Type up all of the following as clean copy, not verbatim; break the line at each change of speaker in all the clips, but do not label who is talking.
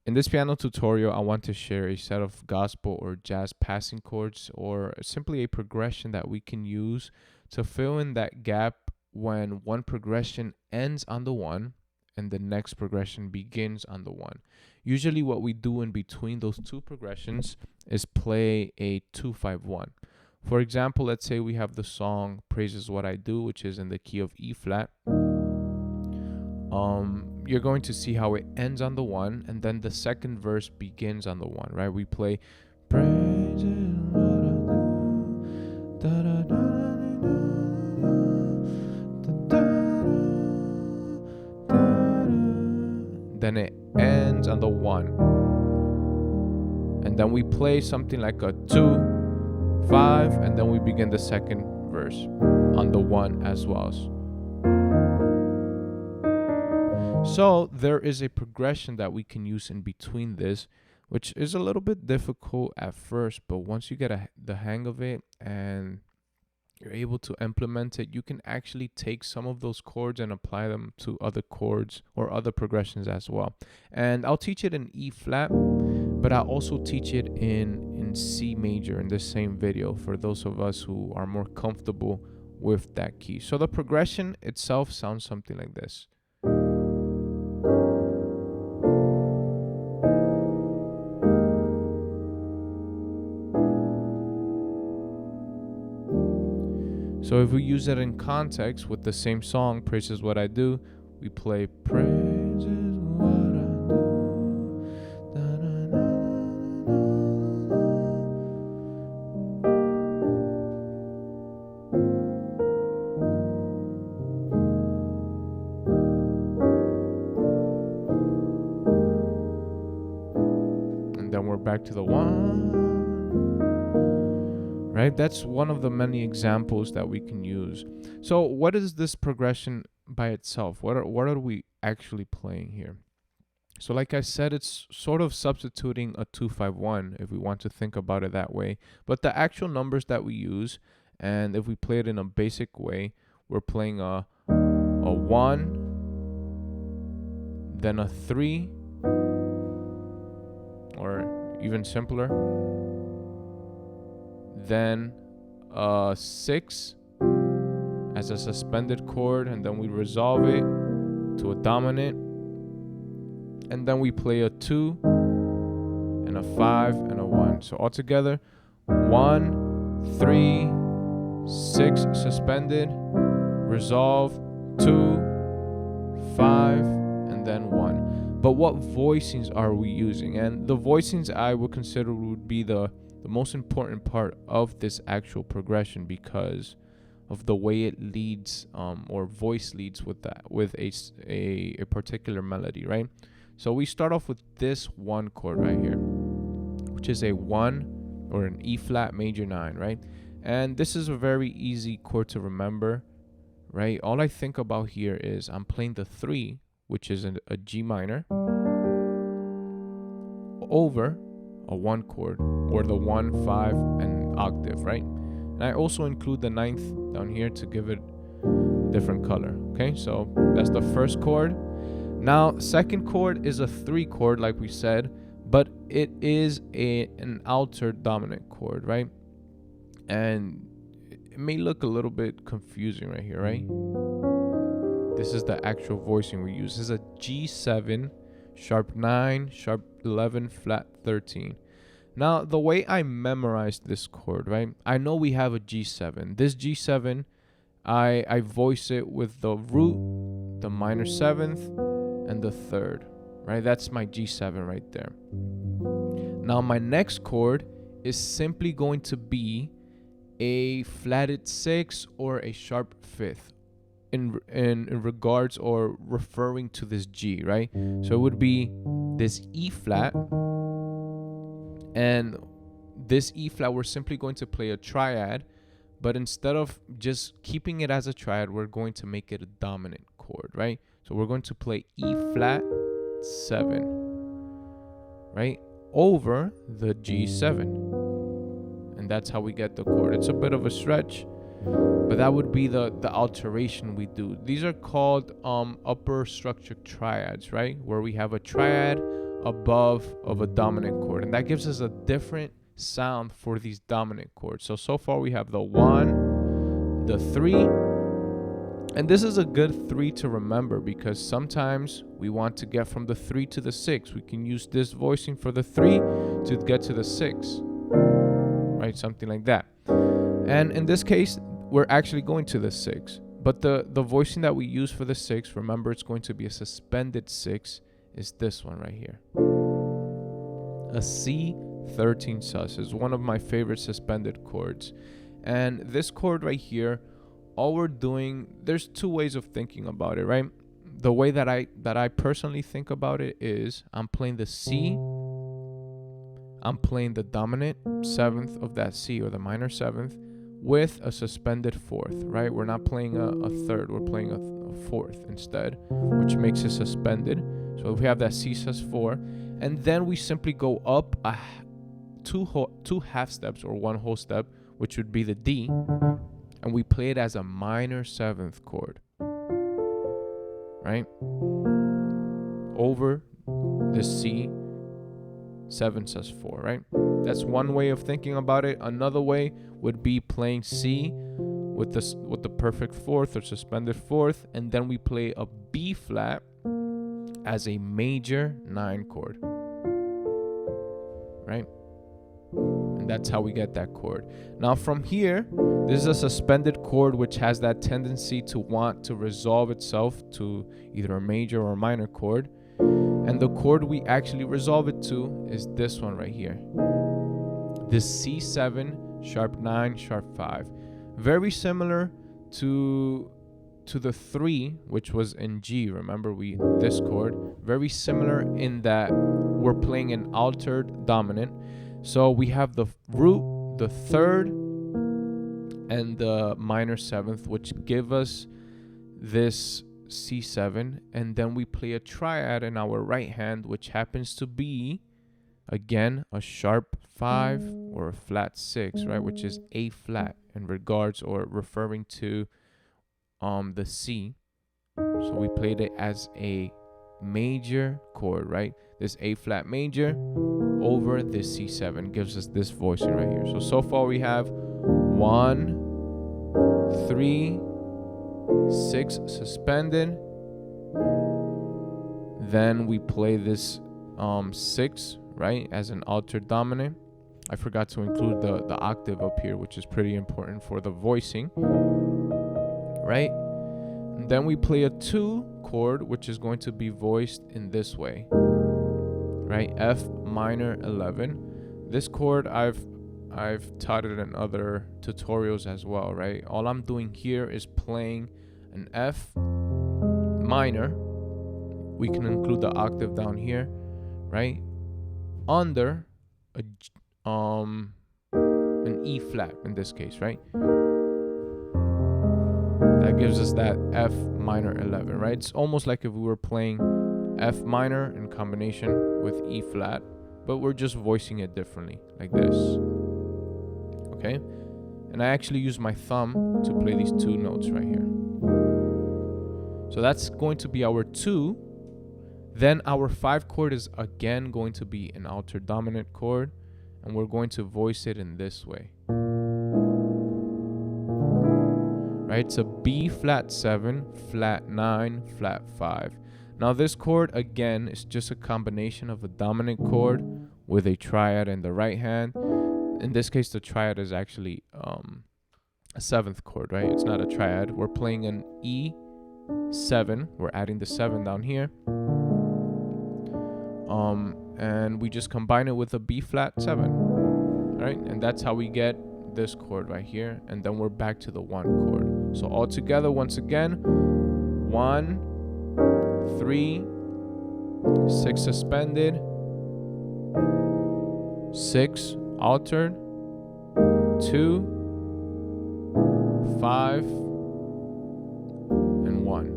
In this piano tutorial, I want to share a set of gospel or jazz passing chords, or simply a progression that we can use to fill in that gap when one progression ends on the one and the next progression begins on the one. Usually what we do in between those two progressions is play a 2-5-1. For example, let's say we have the song Praise Is What I Do, which is in the key of E flat. You're going to see how it ends on the one, and then the second verse begins on the one, right? We play praise is what I do, da da da da da da. Then it ends on the one, and then we play something like a 2-5, and then we begin the second verse on the one as well. So there is a progression that we can use in between this, which is a little bit difficult at first, but once you get the hang of it and you're able to implement it, you can actually take some of those chords and apply them to other chords or other progressions as well. And I'll teach it in E flat, but I'll also teach it in C major in this same video for those of us who are more comfortable with that key. So the progression itself sounds something like this. So if we use it in context with the same song, Praise Is What I Do, we play Praise is what I do. Da, da, da, da. And then we're back to the one. Right? That's one of the many examples that we can use. So what is this progression by itself? What are we actually playing here? So like I said, it's sort of substituting a 2-5-1 if we want to think about it that way. But the actual numbers that we use, and if we play it in a basic way, we're playing a 1, then a 3, or even simpler, then a 6 as a suspended chord, and then we resolve it to a dominant, and then we play a 2 and a 5 and a 1. So altogether 1, 3, 6 suspended, resolve, 2, 5, and then 1. But what voicings are we using? And the voicings I would consider would be the most important part of this actual progression, because of the way it leads, or voice leads with a particular melody, right? So we start off with this one chord right here, which is a 1 or an E flat major 9, right? And this is a very easy chord to remember, right? All I think about here is I'm playing the 3, which is a G minor, over a 1 chord, or the 1, 5, and octave, right? And I also include the 9th down here to give it different color. Okay, so that's the first chord. Now, second chord is a 3 chord, like we said, but it is an altered dominant chord, right? And it may look a little bit confusing right here, right? This is the actual voicing we use. This is a G7, sharp 9, sharp 11, flat 13. Now, the way I memorized this chord, right? I know we have a G7. This G7, I voice it with the root, the minor 7th, and the 3rd, right? That's my G7 right there. Now, my next chord is simply going to be a flatted 6 or a sharp 5th in regards or referring to this G, right? So it would be this E flat, and this E flat, we're simply going to play a triad, but instead of just keeping it as a triad, we're going to make it a dominant chord, right? So we're going to play E flat 7, right, over the G7, and that's how we get the chord. It's a bit of a stretch, but that would be the alteration we do. These are called upper structure triads, right, where we have a triad, above of a dominant chord, and that gives us a different sound for these dominant chords. So far we have the 1, the 3, and this is a good 3 to remember, because sometimes we want to get from the 3 to the 6. We can use this voicing for the 3 to get to the 6, right? Something like that. And in this case, we're actually going to the 6. But the voicing that we use for the 6, remember, it's going to be a suspended 6, is this one right here. A C13 sus is one of my favorite suspended chords. And this chord right here, all we're doing, there's two ways of thinking about it, right? The way that I personally think about it is I'm playing the C, I'm playing the dominant 7th of that C, or the minor 7th, with a suspended 4th, right? We're not playing a 3rd, we're playing a 4th instead, which makes it suspended. So we have that C sus4, and then we simply go up two half steps or one whole step, which would be the D, and we play it as a minor 7th chord, right? Over the C 7 sus4, right? That's one way of thinking about it. Another way would be playing C with the perfect 4th or suspended 4th, and then we play a B flat as a major 9 chord, right? And that's how we get that chord. Now from here, this is a suspended chord which has that tendency to want to resolve itself to either a major or a minor chord. And the chord we actually resolve it to is this one right here. This C7, sharp 9, sharp 5. Very similar to the 3, which was in G. Remember, this chord, very similar in that we're playing an altered dominant. So we have the root, the 3rd, and the minor 7th, which give us this C7, and then we play a triad in our right hand, which happens to be, again, a sharp 5 or a flat 6, right, which is A flat in regards or referring to the C. So we played it as a major chord, right? This A flat major over this C7 gives us this voicing right here. So far we have 1, 3, 6 suspended. Then we play this 6, right, as an altered dominant. I forgot to include the octave up here, which is pretty important for the voicing, right? And then we play a 2 chord, which is going to be voiced in this way, right? F minor 11. This chord I've taught it in other tutorials as well, right? All I'm doing here is playing an F minor. We can include the octave down here, right? Under an E flat in this case, right? That gives us that F minor 11, right? It's almost like if we were playing F minor in combination with E flat, but we're just voicing it differently, like this. Okay? And I actually use my thumb to play these 2 notes right here. So that's going to be our 2. Then our 5 chord is again going to be an altered dominant chord, and we're going to voice it in this way. Right? It's a B flat 7, flat 9, flat 5. Now this chord again is just a combination of a dominant chord with a triad in the right hand. In this case, the triad is actually a 7th chord, right? It's not a triad. We're playing an E7. We're adding the 7 down here. And we just combine it with a B flat 7, right? And that's how we get this chord right here. And then we're back to the 1 chord. So all together, once again, 1, 3, 6 suspended, 6 altered, 2, 5, and 1.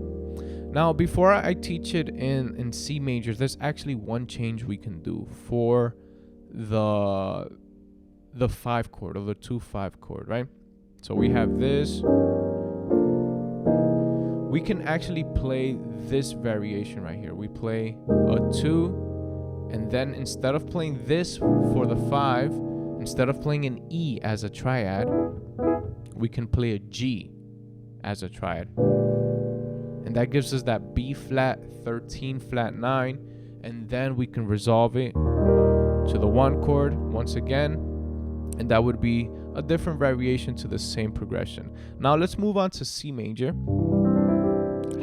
Now, before I teach it in C majors, there's actually one change we can do for the 5 chord, or the 2-5 chord, right? So we have this. We can actually play this variation right here. We play a 2, And then instead of playing this for the 5, instead of playing an E as a triad, we can play a G as a triad. And that gives us that B flat, 13 flat 9, and then we can resolve it to the 1 chord once again, and that would be a different variation to the same progression. Now let's move on to C major.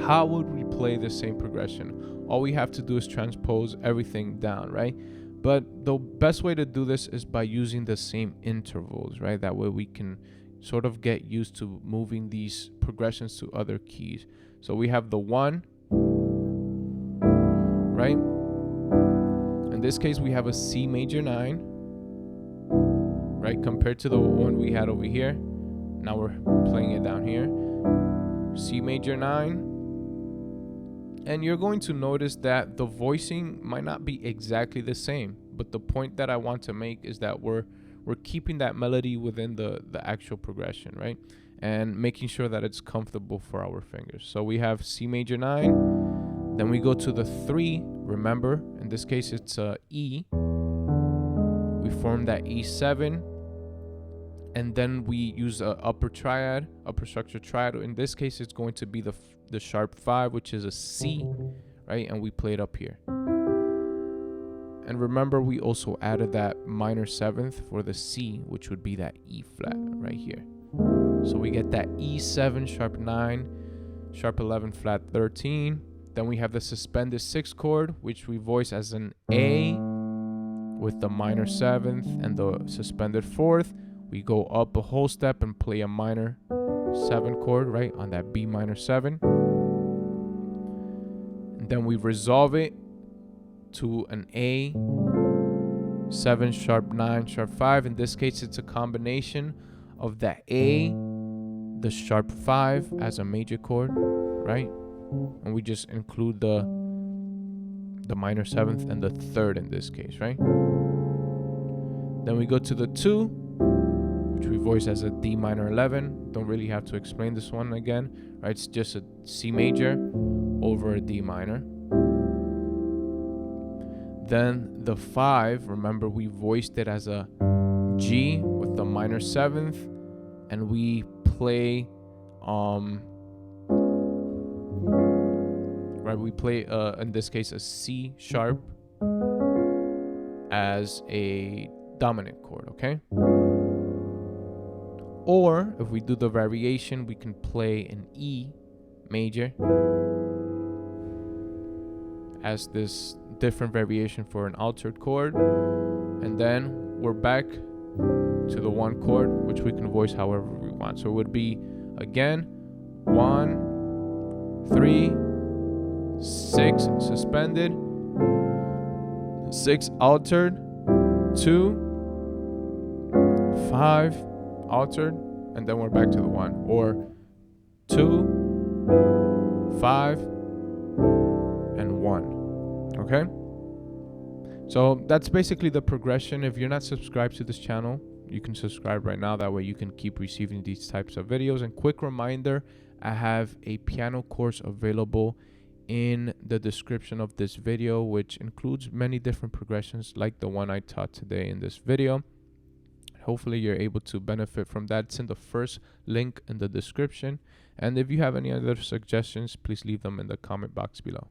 How would we play the same progression? All we have to do is transpose everything down, right? But the best way to do this is by using the same intervals, right? That way we can sort of get used to moving these progressions to other keys. So we have the 1, right? In this case, we have a C major 9, right? Compared to the one we had over here. Now we're playing it down here. C major 9. And you're going to notice that the voicing might not be exactly the same. But the point that I want to make is that we're keeping that melody within the actual progression, right? And making sure that it's comfortable for our fingers. So we have C major 9. Then we go to the 3. Remember, in this case, it's E. We form that E7. And then we use a upper structure triad. In this case, it's going to be the sharp 5, which is a C, right? And we play it up here. And remember, we also added that minor 7th for the C, which would be that E flat right here. So we get that E7, sharp 9, sharp 11, flat 13. Then we have the suspended 6th chord, which we voice as an A with the minor 7th and the suspended 4th. We go up a whole step and play a minor 7 chord, right, on that B minor 7. And then we resolve it to an A, 7, sharp 9, sharp 5. In this case, it's a combination of that A, the sharp 5 as a major chord, right? And we just include the minor 7th and the 3rd in this case, right? Then we go to the 2, which we voice as a D minor 11. Don't really have to explain this one again, right? It's just a C major over a D minor. Then the 5, remember we voiced it as a G with the minor 7th, and we play right, we play in this case a C sharp as a dominant chord, okay? Or if we do the variation, we can play an E major as this different variation for an altered chord, and then we're back to the 1 chord, which we can voice however we want. So it would be again 1, 3, 6 suspended, 6 altered, 2, 5 altered, and then we're back to the 1, or 2, 5, and 1. Okay? So that's basically the progression. If you're not subscribed to this channel, you can subscribe right now. That way you can keep receiving these types of videos. And quick reminder, I have a piano course available in the description of this video, which includes many different progressions like the one I taught today in this video. Hopefully you're able to benefit from that. It's in the first link in the description. And if you have any other suggestions, please leave them in the comment box below.